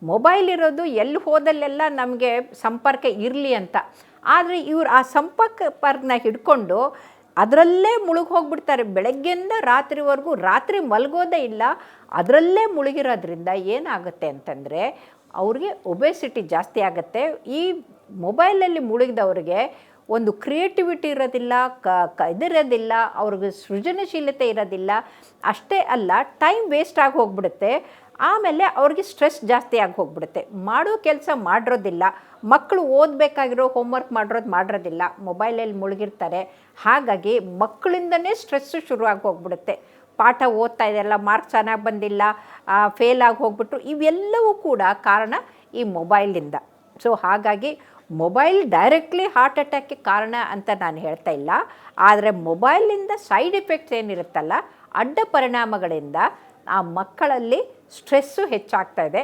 Mobile ಇರೋದು ಎಲ್ಲಿ ಹೋದಲ್ಲೆಲ್ಲ ನಮಗೆ ಸಂಪರ್ಕ ಇರಲಿ ಅಂತ. ಆದರೆ ಇವ್ರು ಆ ಸಂಪರ್ಕನ ಹಿಡ್ಕೊಂಡು ಅದರಲ್ಲೇ ಮುಳುಗಿ ಹೋಗ್ಬಿಡ್ತಾರೆ. ಬೆಳಗ್ಗೆಯಿಂದ ರಾತ್ರಿವರೆಗೂ, ರಾತ್ರಿ ಮಲಗೋದೇ ಇಲ್ಲ, ಅದರಲ್ಲೇ ಮುಳುಗಿರೋದ್ರಿಂದ ಏನಾಗುತ್ತೆ ಅಂತಂದರೆ ಅವ್ರಿಗೆ ಒಬೆಸಿಟಿ ಜಾಸ್ತಿ ಆಗುತ್ತೆ. ಈ ಮೊಬೈಲಲ್ಲಿ ಮುಳುಗಿದವ್ರಿಗೆ ಒಂದು ಕ್ರಿಯೇಟಿವಿಟಿ ಇರೋದಿಲ್ಲ, ಇದಿರೋದಿಲ್ಲ, ಅವ್ರಿಗೆ ಸೃಜನಶೀಲತೆ ಇರೋದಿಲ್ಲ. ಅಷ್ಟೇ ಅಲ್ಲ, ಟೈಮ್ ವೇಸ್ಟ್ ಆಗಿ ಹೋಗ್ಬಿಡುತ್ತೆ. ಆಮೇಲೆ ಅವ್ರಿಗೆ ಸ್ಟ್ರೆಸ್ ಜಾಸ್ತಿ ಆಗಿ ಹೋಗ್ಬಿಡುತ್ತೆ. ಮಾಡೋ ಕೆಲಸ ಮಾಡಿರೋದಿಲ್ಲ, ಮಕ್ಕಳು ಓದಬೇಕಾಗಿರೋ ಹೋಮ್ವರ್ಕ್ ಮಾಡಿರೋದಿಲ್ಲ, ಮೊಬೈಲಲ್ಲಿ ಮುಳುಗಿರ್ತಾರೆ. ಹಾಗಾಗಿ ಮಕ್ಕಳಿಂದನೇ ಸ್ಟ್ರೆಸ್ಸು ಶುರುವಾಗಿ ಹೋಗ್ಬಿಡುತ್ತೆ. ಪಾಠ ಓದ್ತಾ ಇದೆಯಲ್ಲ, ಮಾರ್ಕ್ಸ್ ಚೆನ್ನಾಗಿ ಬಂದಿಲ್ಲ, ಫೇಲ್ ಆಗಿ ಹೋಗ್ಬಿಟ್ರು, ಇವೆಲ್ಲವೂ ಕೂಡ ಕಾರಣ ಈ ಮೊಬೈಲಿಂದ. ಸೊ ಹಾಗಾಗಿ ಮೊಬೈಲ್ ಡೈರೆಕ್ಟ್ಲಿ ಹಾರ್ಟ್ ಅಟ್ಯಾಕ್ಗೆ ಕಾರಣ ಅಂತ ನಾನು ಹೇಳ್ತಾ ಇಲ್ಲ. ಆದರೆ ಮೊಬೈಲಿಂದ ಸೈಡ್ ಎಫೆಕ್ಟ್ಸ್ ಏನಿರುತ್ತಲ್ಲ, ಅಡ್ಡ ಪರಿಣಾಮಗಳಿಂದ ಆ ಮಕ್ಕಳಲ್ಲಿ ಸ್ಟ್ರೆಸ್ಸು ಹೆಚ್ಚಾಗ್ತಾ ಇದೆ.